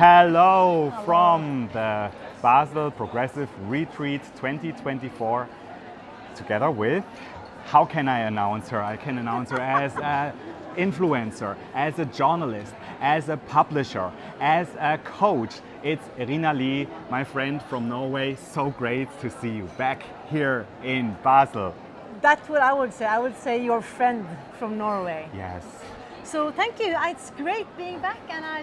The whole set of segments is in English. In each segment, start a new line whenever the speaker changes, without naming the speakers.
Hello from the Basel Progressive Retreat 2024, together with, how can I announce her? I can announce her as an influencer, as a journalist, as a publisher, as a coach. It's Irina Lee, my friend from Norway. So great to see you back here in Basel.
That's what I would say. I would say your friend from Norway.
Yes.
So thank you. It's great being back, and I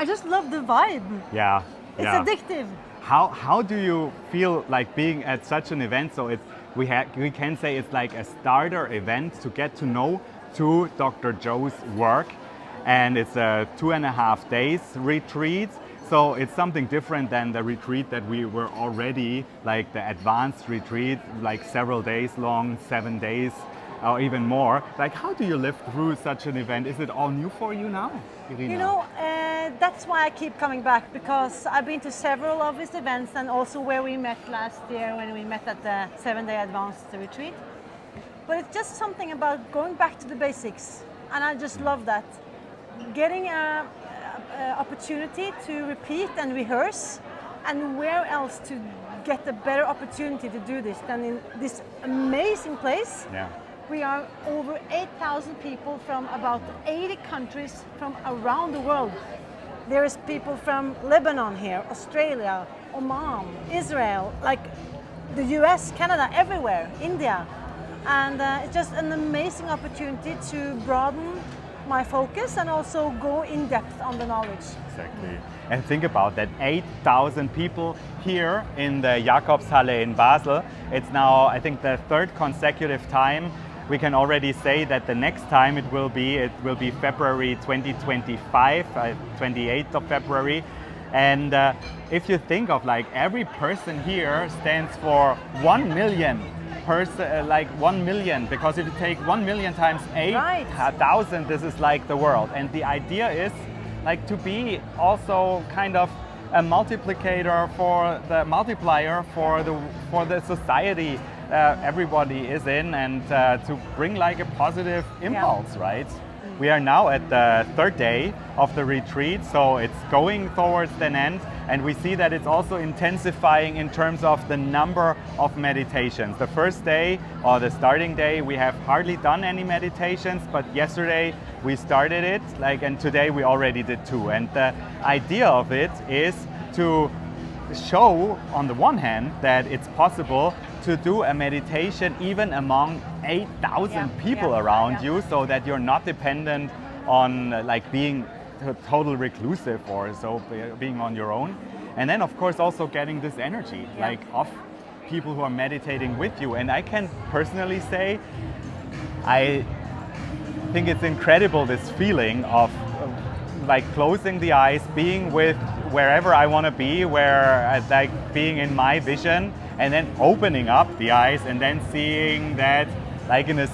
just love the vibe.
Yeah.
It's addictive.
How do you feel like being at such an event? So we can say it's like a starter event to get to know Dr. Joe's work, and it's a 2.5 days retreat. So it's something different than the retreat that we were already, like the advanced retreat, like several days long, 7 days or even more. Like, how do you live through such an event? Is it all new for you now, Irina?
You know, that's why I keep coming back, because I've been to several of these events, and also where we met last year when we met at the 7-day advanced retreat. But it's just something about going back to the basics, and I just love that. Getting an opportunity to repeat and rehearse, and where else to get a better opportunity to do this than in this amazing place.
Yeah.
We are over 8,000 people from about 80 countries from around the world. There is people from Lebanon here, Australia, Oman, Israel, like the US, Canada, everywhere, India. And it's just an amazing opportunity to broaden my focus and also go in depth on the knowledge.
Exactly. And think about that, 8,000 people here in the Jakobshalle in Basel. It's now, I think, the third consecutive time. We can already say that the next time it will be February 2025, 28th of February. And if you think of, like, every person here stands for 1 million person, like 1 million, because if you take 1 million times 8,000, this is like the world. And the idea is like to be also kind of a multiplier for the society everybody is in, and to bring like a positive impulse, right? We are now at the 3rd day of the retreat, so it's going towards an end, and we see that it's also intensifying in terms of the number of meditations. The first day, or the starting day, we have hardly done any meditations, but yesterday we started it, and today we already did 2. And the idea of it is to show, on the one hand, that it's possible to do a meditation even among 8,000 people around you, so that you're not dependent on like being total reclusive or so, being on your own. And then of course also getting this energy like of people who are meditating with you. And I can personally say, I think it's incredible, this feeling of like closing the eyes, being with wherever I want to be, like being in my vision, and then opening up the eyes and then seeing that like in a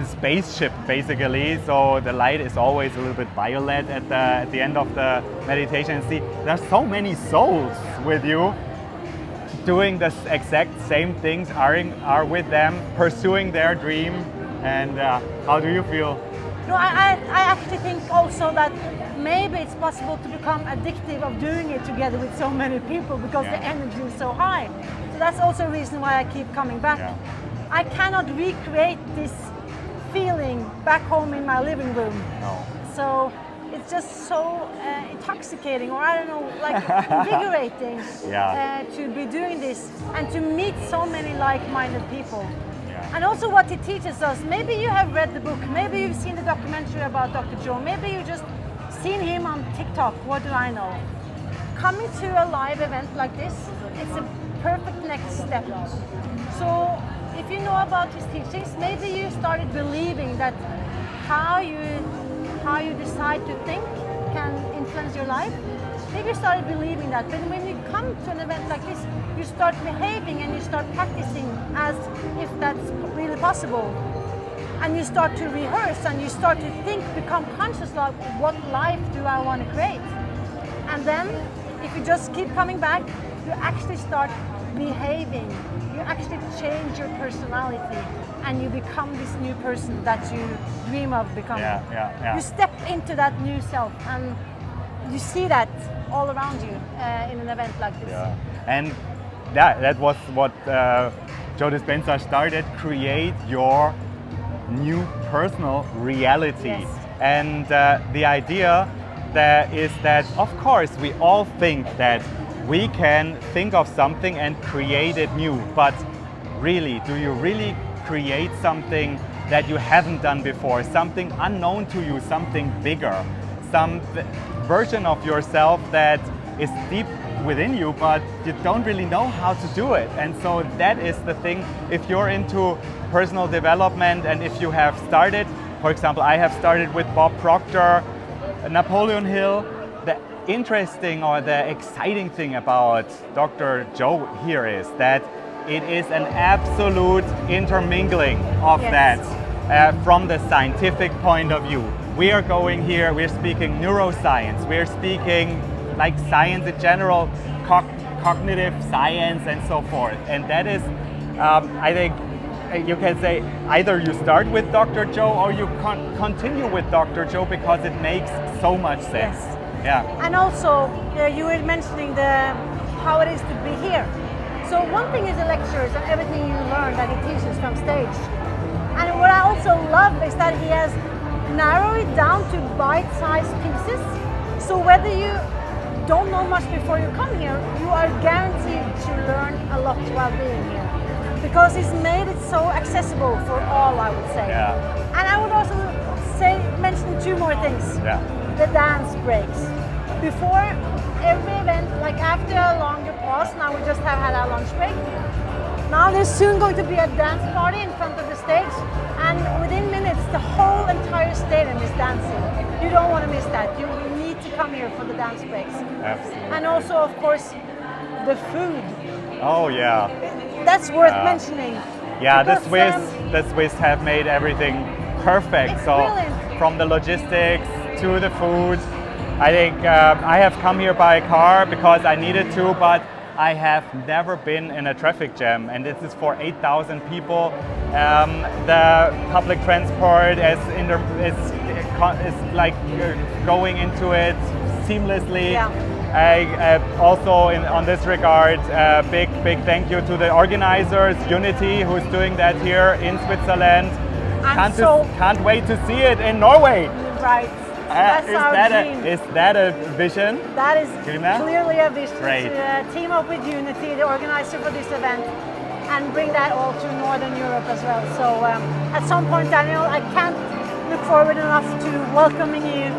spaceship basically. So the light is always a little bit violet at the end of the meditation. See, there's so many souls with you doing the exact same things, are with them, pursuing their dream. And how do you feel?
No, I actually think also that maybe it's possible to become addictive of doing it together with so many people, because the energy is so high. So that's also a reason why I keep coming back. Yeah. I cannot recreate this feeling back home in my living room.
No.
So it's just so intoxicating, or I don't know, like invigorating to be doing this and to meet so many like-minded people. And also what he teaches us, maybe you have read the book, maybe you've seen the documentary about Dr. Joe, maybe you just seen him on TikTok, what do I know? Coming to a live event like this, it's a perfect next step. So if you know about his teachings, maybe you started believing that how you decide to think can influence your life. Maybe you started believing that, but when you come to an event like this, you start behaving and you start practicing as if that's really possible. And you start to rehearse and you start to think, become conscious of what life do I want to create. And then, if you just keep coming back, you actually start behaving. You actually change your personality and you become this new person that you dream of becoming. You step into that new self and you see that all around you in an event like this.
Yeah. And that was what Joe Dispenza started, create your new personal reality.
Yes.
And the idea there is that, of course, we all think that we can think of something and create it new, but really, do you really create something that you haven't done before, something unknown to you, something bigger, some version of yourself that is deep within you, but you don't really know how to do it? And so that is the thing. If you're into personal development and if you have started, for example, I have started with Bob Proctor, Napoleon Hill. The interesting or the exciting thing about Dr. Joe here is that it is an absolute intermingling of
Yes.
that from the scientific point of view. We are going here, we're speaking neuroscience, we're speaking like science in general, cognitive science and so forth. And that is, I think, you can say either you start with Dr. Joe or you continue with Dr. Joe because it makes so much sense.
Yes.
Yeah.
And also, you were mentioning how it is to be here. So one thing is the lectures and everything you learn that he teaches from stage. And what I also love is that he has narrowed it down to bite-sized pieces. So whether you don't know much before you come here, you are guaranteed to learn a lot while being here. Because he's made it so accessible for all, I would say.
Yeah.
And I would also mention two more things.
Yeah.
The dance breaks. Before every event, like after a longer pause, now we just have had our lunch break. Now there's soon going to be a dance party in front of the stage, and within minutes the whole entire stadium is dancing. You don't want to miss that. You need to come here for the dance breaks.
Absolutely.
And also, of course, the food.
Oh yeah.
That's worth mentioning.
Yeah, the
Because,
Swiss have made everything perfect.
It's
So
brilliant.
from the logistics to the food, I think I have come here by car because I needed to, but I have never been in a traffic jam, and this is for 8,000 people. The public transport is like going into it seamlessly.
Yeah.
Also on this regard, big thank you to the organizers, YOUNITY, who's doing that here in Switzerland. Can't wait to see it in Norway.
Right. That's our dream.
Is that a vision?
That is
Irina?
clearly a vision
Great.
to team up with YOUNITY, the organizer for this event, and bring that all to Northern Europe as well. So at some point, Daniel, I can't look forward enough to welcoming you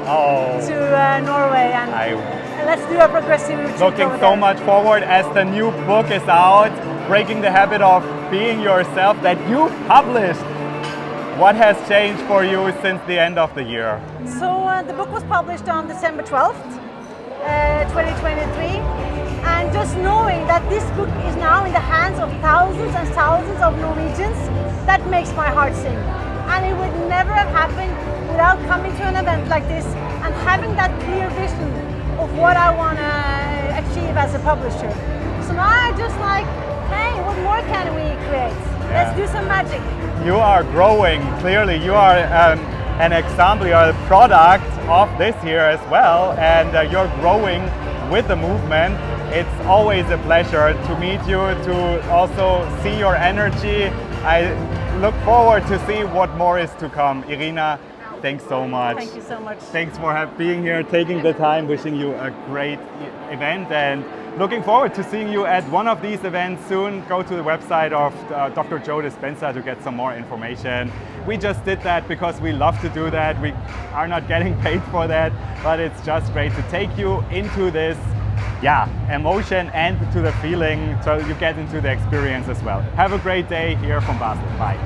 to Norway, and let's do a progressive retreat.
Looking so much forward as the new book is out, Breaking the Habit of Being Yourself, that you published. What has changed for you since the end of the year?
So the book was published on December 12th, 2023. And just knowing that this book is now in the hands of thousands and thousands of Norwegians, that makes my heart sing. And it would never have happened without coming to an event like this and having that clear vision of what I want to achieve as a publisher. So now I just like, hey, what more can we create?
Yeah.
Let's do some magic.
You are growing, clearly. You are an example, you are a product of this here as well, and you're growing with the movement. It's always a pleasure to meet you, to also see your energy. I look forward to see what more is to come. Irina, thanks so much.
Thank you so much.
Thanks for being here, taking the time, wishing you a great event, and looking forward to seeing you at one of these events soon. Go to the website of Dr. Joe Dispenza to get some more information. We just did that because we love to do that. We are not getting paid for that, but it's just great to take you into this emotion and to the feeling, so you get into the experience as well. Have a great day here from Basel. Bye.